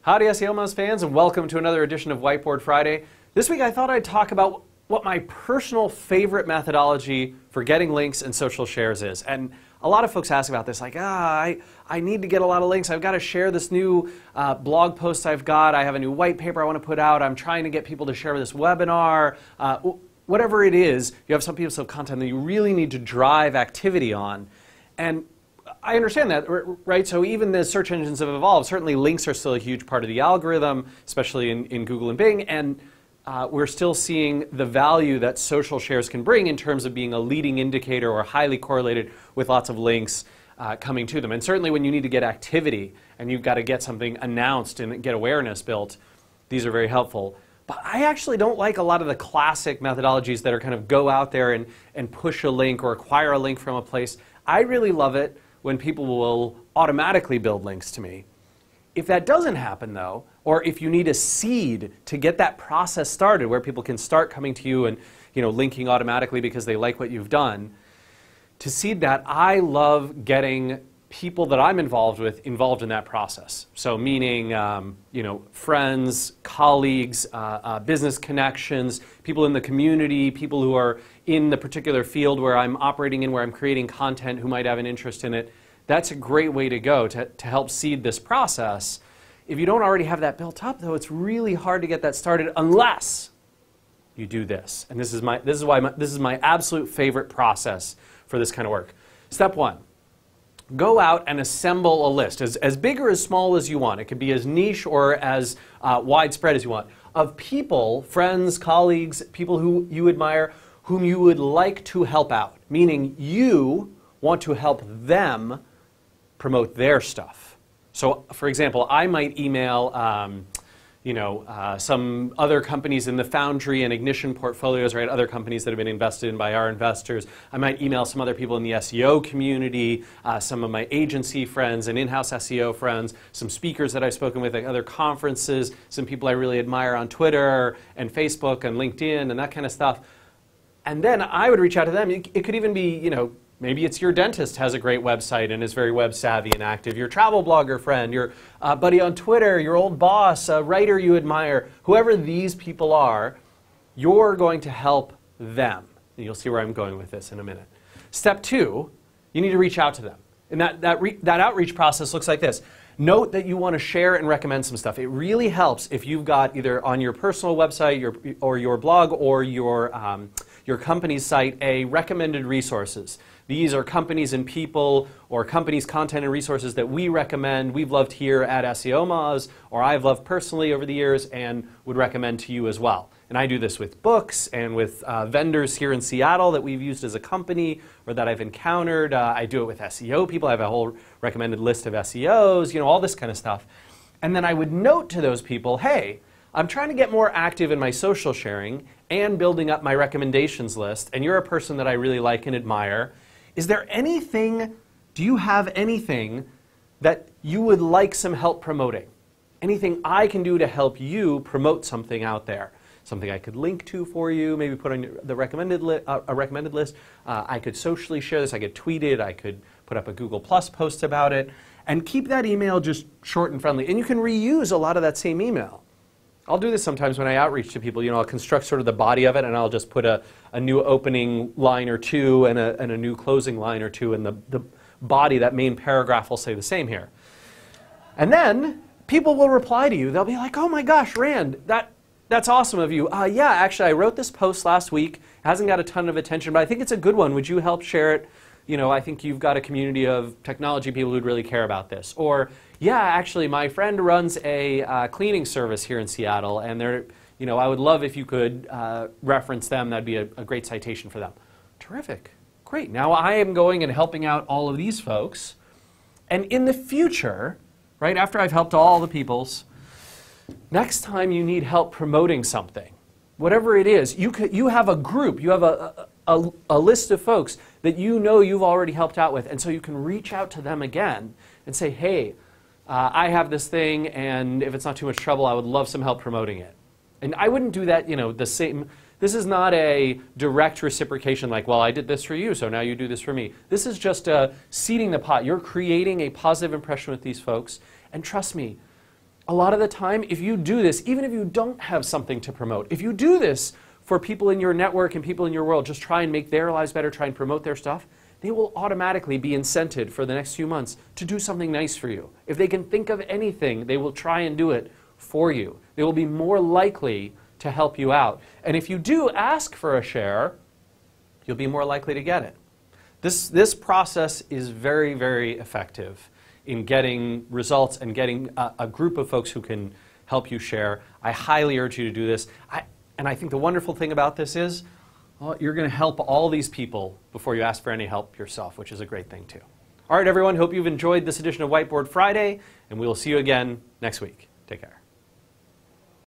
Howdy SEOmoz fans, and welcome to another edition of Whiteboard Friday. This week I thought I'd talk about what my personal favorite methodology for getting links and social shares is. And a lot of folks ask about this, like, I need to get a lot of links. I've got to share this new blog post I've got. I have a new white paper I want to put out. I'm trying to get people to share this webinar. Whatever it is, you have some pieces of content that you really need to drive activity on. And I understand that, right? So even as search engines have evolved, certainly links are still a huge part of the algorithm, especially in Google and Bing, and we're still seeing the value that social shares can bring in terms of being a leading indicator or highly correlated with lots of links coming to them. And certainly when you need to get activity and you've got to get something announced and get awareness built, these are very helpful. But I actually don't like a lot of the classic methodologies that are kind of go out there and push a link or acquire a link from a place. I really love it when people will automatically build links to me. If that doesn't happen though, or if you need a seed to get that process started where people can start coming to you and linking automatically because they like what you've done, to seed that, I love getting people that I'm involved with involved in that process. So meaning friends, colleagues, business connections, people in the community, people who are in the particular field where I'm operating in, where I'm creating content, who might have an interest in it. That's a great way to go to help seed this process. If you don't already have that built up, though, it's really hard to get that started unless you do this. And this is my absolute favorite process for this kind of work. Step one. Go out and assemble a list, as big or as small as you want. It could be as niche or as widespread as you want, of people, friends, colleagues, people who you admire, whom you would like to help out, meaning you want to help them promote their stuff. So, for example, I might email some other companies in the Foundry and Ignition portfolios, right? Other companies that have been invested in by our investors. I might email some other people in the SEO community, some of my agency friends and in-house SEO friends, some speakers that I've spoken with at other conferences, some people I really admire on Twitter and Facebook and LinkedIn and that kind of stuff. And then I would reach out to them. It could even be, maybe it's your dentist has a great website and is very web savvy and active, your travel blogger friend, your buddy on Twitter, your old boss, a writer you admire, whoever these people are, you're going to help them. And you'll see where I'm going with this in a minute. Step two, you need to reach out to them. And that outreach process looks like this. Note that you want to share and recommend some stuff. It really helps if you've got either on your personal website or your blog or your company's site recommended resources. These are companies and people or companies' content and resources that we recommend, we've loved here at SEOmoz, or I've loved personally over the years and would recommend to you as well. And I do this with books and with vendors here in Seattle that we've used as a company or that I've encountered. I do it with SEO people. I have a whole recommended list of SEOs, all this kind of stuff. And then I would note to those people, hey, I'm trying to get more active in my social sharing and building up my recommendations list, and you're a person that I really like and admire. Is there anything, do you have anything that you would like some help promoting? Anything I can do to help you promote something out there? Something I could link to for you, maybe put on the recommended a recommended list. I could socially share this, I could tweet it, I could put up a Google Plus post about it, and keep that email just short and friendly. And you can reuse a lot of that same email. I'll do this sometimes when I outreach to people. I'll construct sort of the body of it, and I'll just put a new opening line or two and a new closing line or two, and the body, that main paragraph, will say the same here. And then people will reply to you. They'll be like, oh my gosh, Rand, that's awesome of you. Yeah, actually, I wrote this post last week. It hasn't got a ton of attention, but I think it's a good one. Would you help share it? I think you've got a community of technology people who'd really care about this. Or, yeah, actually, my friend runs a cleaning service here in Seattle, and I would love if you could reference them. That'd be a great citation for them. Terrific. Great. Now I am going and helping out all of these folks. And in the future, right after I've helped all the peoples, next time you need help promoting something, whatever it is, you have a group, you have a list of folks that you've already helped out with, and so you can reach out to them again and say, hey, I have this thing, and if it's not too much trouble, I would love some help promoting it. And I wouldn't do that, the same. This is not a direct reciprocation like, well, I did this for you, so now you do this for me. This is just seeding the pot. You're creating a positive impression with these folks, and trust me, a lot of the time, if you do this, even if you don't have something to promote, if you do this for people in your network and people in your world, just try and make their lives better, try and promote their stuff, they will automatically be incented for the next few months to do something nice for you. If they can think of anything, they will try and do it for you. They will be more likely to help you out. And if you do ask for a share, you'll be more likely to get it. This process is very, very effective in getting results and getting a group of folks who can help you share. I highly urge you to do this. And I think the wonderful thing about this is, well, you're going to help all these people before you ask for any help yourself, which is a great thing too. All right, everyone, hope you've enjoyed this edition of Whiteboard Friday, and we will see you again next week. Take care.